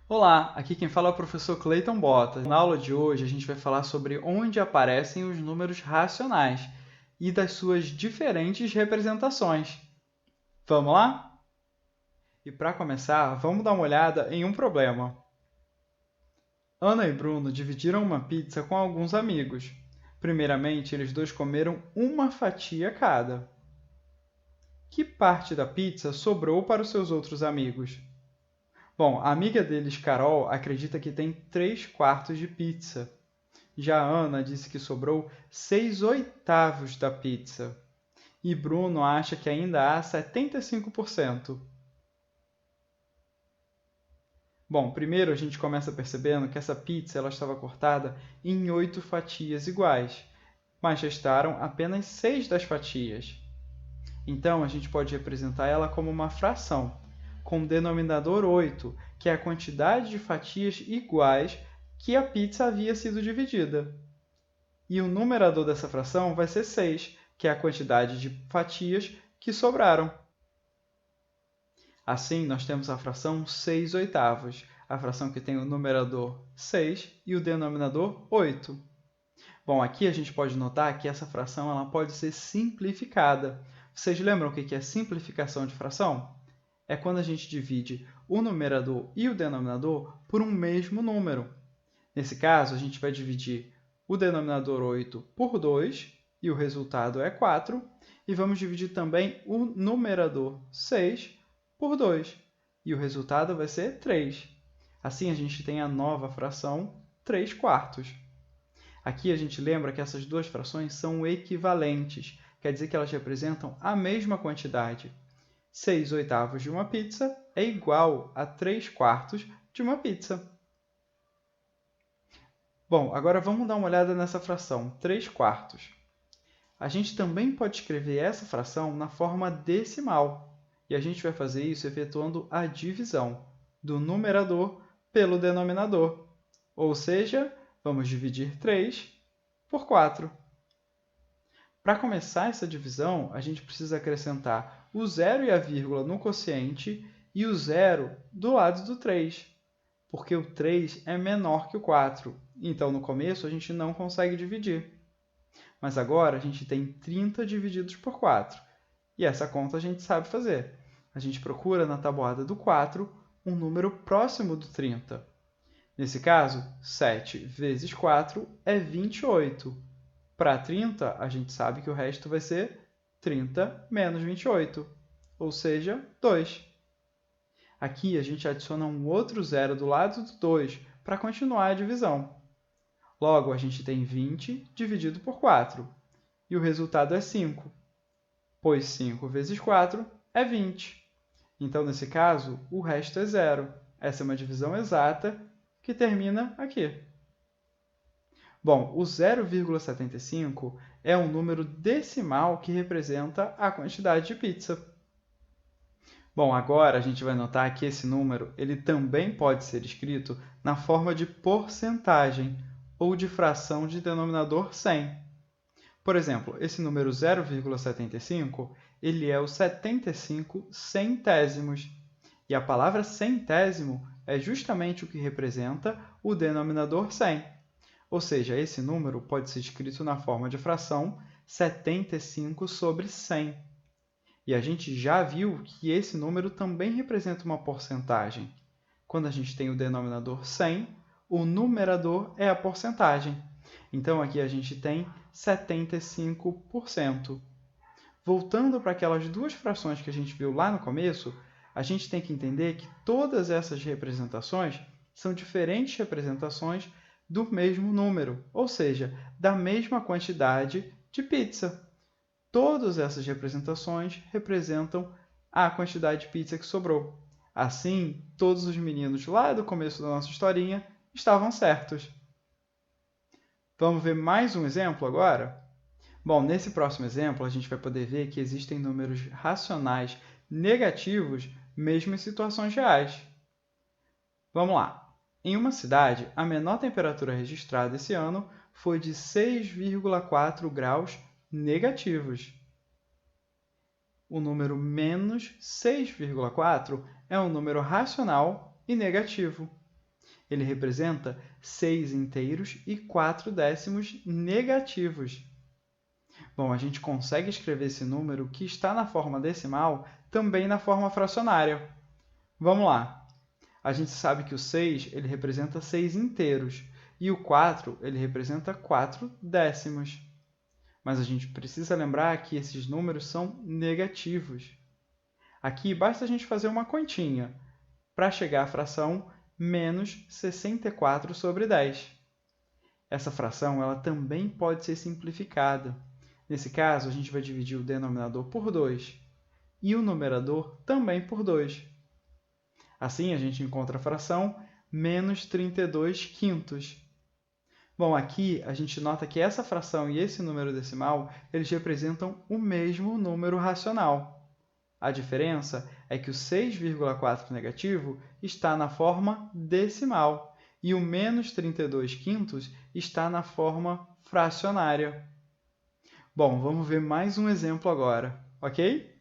Olá, aqui quem fala é o professor Clayton Bottas. Na aula de hoje a gente vai falar sobre onde aparecem os números racionais e das suas diferentes representações. Vamos lá? E para começar, vamos dar uma olhada em um problema. Ana e Bruno dividiram uma pizza com alguns amigos. Primeiramente, eles dois comeram uma fatia cada. Que parte da pizza sobrou para os seus outros amigos? Bom, a amiga deles, Carol, acredita que tem 3 quartos de pizza. Já a Ana disse que sobrou 6/8 da pizza. E Bruno acha que ainda há 75%. Bom, primeiro a gente começa percebendo que essa pizza ela estava cortada em 8 fatias iguais, mas restaram apenas 6 das fatias. Então, a gente pode representar ela como uma fração, com o denominador 8, que é a quantidade de fatias iguais que a pizza havia sido dividida. E o numerador dessa fração vai ser 6, que é a quantidade de fatias que sobraram. Assim, nós temos a fração 6/8, a fração que tem o numerador 6 e o denominador 8. Bom, aqui a gente pode notar que essa fração ela pode ser simplificada. Vocês lembram o que é simplificação de fração? É quando a gente divide o numerador e o denominador por um mesmo número. Nesse caso, a gente vai dividir o denominador 8 por 2, e o resultado é 4, e vamos dividir também o numerador 6 por 2, e o resultado vai ser 3. Assim, a gente tem a nova fração 3 quartos. Aqui a gente lembra que essas duas frações são equivalentes, quer dizer que elas representam a mesma quantidade. 6/8 de uma pizza é igual a 3 quartos de uma pizza. Bom, agora vamos dar uma olhada nessa fração, 3 quartos. A gente também pode escrever essa fração na forma decimal, e a gente vai fazer isso efetuando a divisão do numerador pelo denominador, ou seja, vamos dividir 3 por 4. Para começar essa divisão, a gente precisa acrescentar o zero e a vírgula no quociente e o zero do lado do 3, porque o 3 é menor que o 4, então no começo a gente não consegue dividir. Mas agora a gente tem 30 divididos por 4, e essa conta a gente sabe fazer. A gente procura na tabuada do 4 um número próximo do 30. Nesse caso, 7 vezes 4 é 28. Para 30, a gente sabe que o resto vai ser 30 menos 28, ou seja, 2. Aqui a gente adiciona um outro zero do lado do 2 para continuar a divisão. Logo, a gente tem 20 dividido por 4, e o resultado é 5, pois 5 vezes 4 é 20. Então, nesse caso, o resto é zero. Essa é uma divisão exata que termina aqui. Bom, o 0,75 é um número decimal que representa a quantidade de pizza. Bom, agora a gente vai notar que esse número ele também pode ser escrito na forma de porcentagem ou de fração de denominador 100. Por exemplo, esse número 0,75 ele é o 75 centésimos. E a palavra centésimo é justamente o que representa o denominador 100. Ou seja, esse número pode ser escrito na forma de fração 75 sobre 100. E a gente já viu que esse número também representa uma porcentagem. Quando a gente tem o denominador 100, o numerador é a porcentagem. Então, aqui a gente tem 75%. Voltando para aquelas duas frações que a gente viu lá no começo, a gente tem que entender que todas essas representações são diferentes representações do mesmo número, ou seja, da mesma quantidade de pizza. Todas essas representações representam a quantidade de pizza que sobrou. Assim, todos os meninos lá do começo da nossa historinha estavam certos. Vamos ver mais um exemplo agora? Bom, nesse próximo exemplo, a gente vai poder ver que existem números racionais negativos mesmo em situações reais. Vamos lá. Em uma cidade, a menor temperatura registrada esse ano foi de 6,4 graus negativos. O número menos 6,4 é um número racional e negativo. Ele representa 6 inteiros e 4 décimos negativos. Bom, a gente consegue escrever esse número que está na forma decimal também na forma fracionária. Vamos lá. A gente sabe que o 6 ele representa 6 inteiros e o 4 ele representa 4 décimos. Mas a gente precisa lembrar que esses números são negativos. Aqui basta a gente fazer uma continha para chegar à fração menos 64 sobre 10. Essa fração ela também pode ser simplificada. Nesse caso, a gente vai dividir o denominador por 2 e o numerador também por 2. Assim, a gente encontra a fração menos 32 quintos. Bom, aqui a gente nota que essa fração e esse número decimal eles representam o mesmo número racional. A diferença é que o 6,4 negativo está na forma decimal e o menos 32 quintos está na forma fracionária. Bom, vamos ver mais um exemplo agora, ok?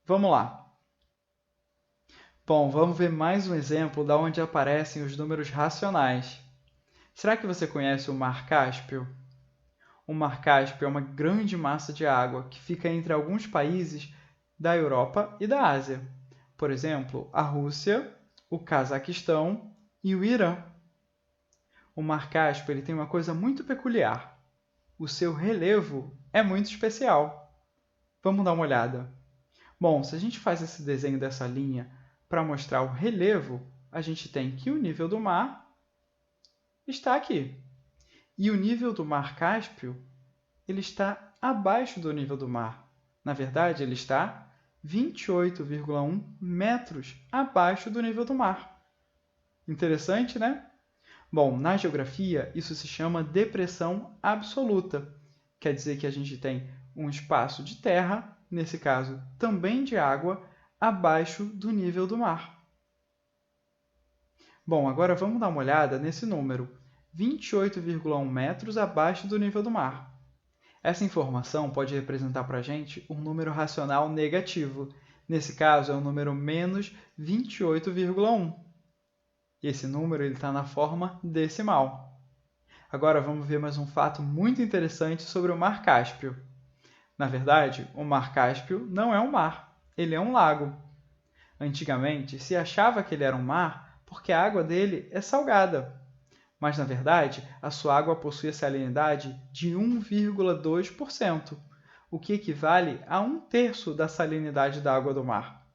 Vamos lá. Bom, vamos ver mais um exemplo de onde aparecem os números racionais. Será que você conhece o Mar Cáspio? O Mar Cáspio é uma grande massa de água que fica entre alguns países da Europa e da Ásia. Por exemplo, a Rússia, o Cazaquistão e o Irã. O Mar Cáspio ele tem uma coisa muito peculiar. O seu relevo é muito especial. Vamos dar uma olhada. Bom, se a gente faz esse desenho dessa linha para mostrar o relevo, a gente tem que o nível do mar está aqui. E o nível do Mar Cáspio ele está abaixo do nível do mar. Na verdade, ele está 28,1 metros abaixo do nível do mar. Interessante, né? Bom, na geografia, isso se chama depressão absoluta. Quer dizer que a gente tem um espaço de terra, nesse caso também de água, abaixo do nível do mar. Bom, agora vamos dar uma olhada nesse número, 28,1 metros abaixo do nível do mar. Essa informação pode representar para a gente um número racional negativo. Nesse caso, é o número menos 28,1. E esse número está na forma decimal. Agora vamos ver mais um fato muito interessante sobre o Mar Cáspio. Na verdade, o Mar Cáspio não é um mar, ele é um lago. Antigamente, se achava que ele era um mar porque a água dele é salgada. Mas, na verdade, a sua água possui a salinidade de 1,2%, o que equivale a 1/3 da salinidade da água do mar.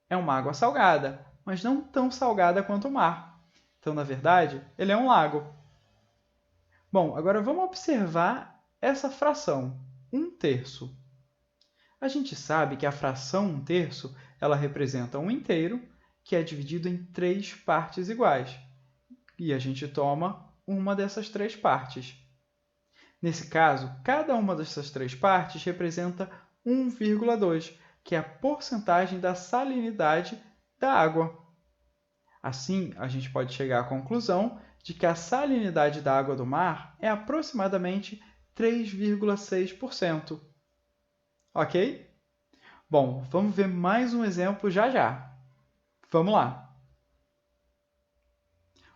É uma água salgada, mas não tão salgada quanto o mar. Então, na verdade, ele é um lago. Bom, agora vamos observar essa fração, 1/3. A gente sabe que a fração 1/3 ela representa um inteiro que é dividido em 3 partes iguais. E a gente toma uma dessas 3 partes. Nesse caso, cada uma dessas 3 partes representa 1,2, que é a porcentagem da salinidade da água. Assim, a gente pode chegar à conclusão de que a salinidade da água do mar é aproximadamente 3,6%. Ok? Bom, vamos ver mais um exemplo já já. Vamos lá!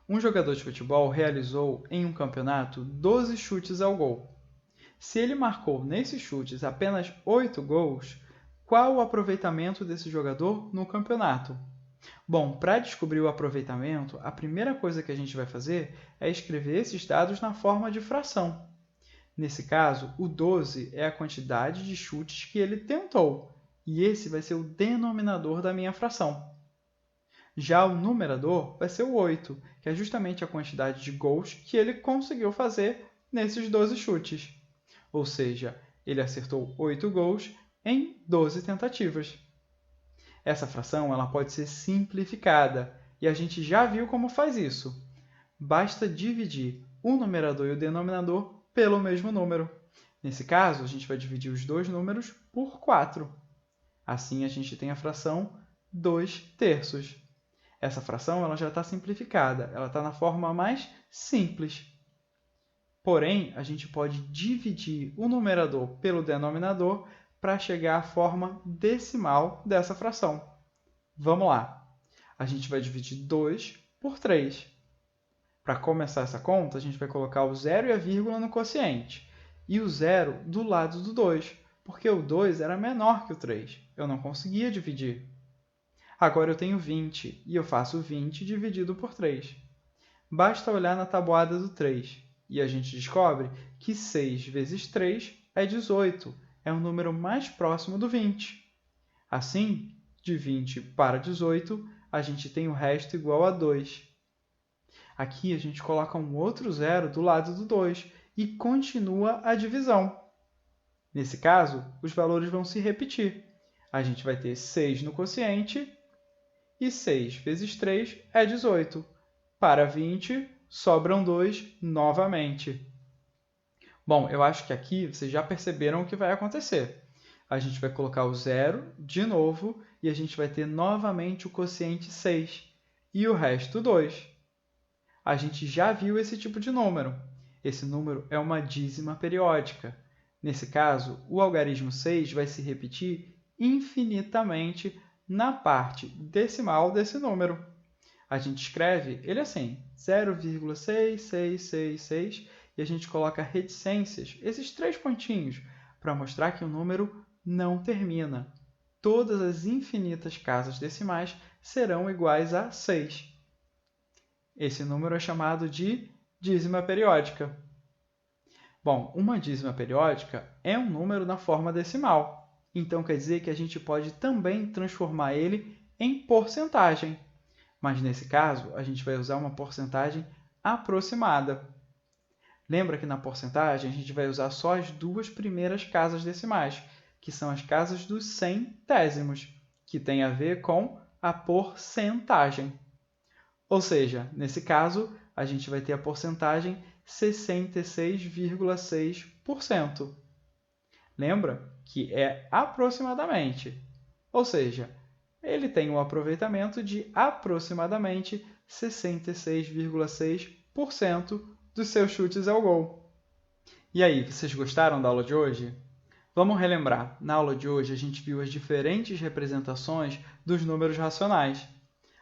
Um jogador de futebol realizou, em um campeonato, 12 chutes ao gol. Se ele marcou nesses chutes apenas 8 gols, qual o aproveitamento desse jogador no campeonato? Bom, para descobrir o aproveitamento, a primeira coisa que a gente vai fazer é escrever esses dados na forma de fração. Nesse caso, o 12 é a quantidade de chutes que ele tentou, e esse vai ser o denominador da minha fração. Já o numerador vai ser o 8, que é justamente a quantidade de gols que ele conseguiu fazer nesses 12 chutes. Ou seja, ele acertou 8 gols em 12 tentativas. Essa fração ela pode ser simplificada, e a gente já viu como faz isso. Basta dividir o numerador e o denominador pelo mesmo número. Nesse caso, a gente vai dividir os dois números por 4. Assim, a gente tem a fração 2/3. Essa fração ela já está simplificada, ela está na forma mais simples. Porém, a gente pode dividir o numerador pelo denominador para chegar à forma decimal dessa fração. Vamos lá! A gente vai dividir 2 por 3. Para começar essa conta, a gente vai colocar o zero e a vírgula no quociente, e o zero do lado do 2, porque o 2 era menor que o 3. Eu não conseguia dividir. Agora eu tenho 20, e eu faço 20 dividido por 3. Basta olhar na tabuada do 3, e a gente descobre que 6 vezes 3 é 18, é o número mais próximo do 20. Assim, de 20 para 18, a gente tem o resto igual a 2. Aqui a gente coloca um outro zero do lado do 2 e continua a divisão. Nesse caso, os valores vão se repetir. A gente vai ter 6 no quociente e 6 vezes 3 é 18. Para 20, sobram 2 novamente. Bom, eu acho que aqui vocês já perceberam o que vai acontecer. A gente vai colocar o zero de novo e a gente vai ter novamente o quociente 6 e o resto 2. A gente já viu esse tipo de número. Esse número é uma dízima periódica. Nesse caso, o algarismo 6 vai se repetir infinitamente na parte decimal desse número. A gente escreve ele assim, 0,6666, e a gente coloca reticências, esses 3 pontinhos, para mostrar que o número não termina. Todas as infinitas casas decimais serão iguais a 6. Esse número é chamado de dízima periódica. Bom, uma dízima periódica é um número na forma decimal. Então, quer dizer que a gente pode também transformar ele em porcentagem. Mas, nesse caso, a gente vai usar uma porcentagem aproximada. Lembra que na porcentagem a gente vai usar só as 2 primeiras casas decimais, que são as casas dos centésimos, que tem a ver com a porcentagem. Ou seja, nesse caso, a gente vai ter a porcentagem 66,6%. Lembra que é aproximadamente, ou seja, ele tem um aproveitamento de aproximadamente 66,6% dos seus chutes ao gol. E aí, vocês gostaram da aula de hoje? Vamos relembrar, na aula de hoje a gente viu as diferentes representações dos números racionais.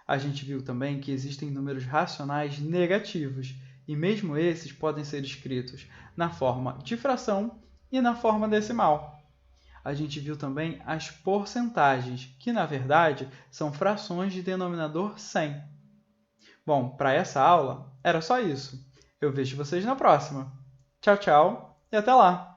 A gente viu também que existem números racionais negativos, e mesmo esses podem ser escritos na forma de fração e na forma decimal. A gente viu também as porcentagens, que na verdade são frações de denominador 100. Bom, para essa aula era só isso. Eu vejo vocês na próxima. Tchau, tchau e até lá!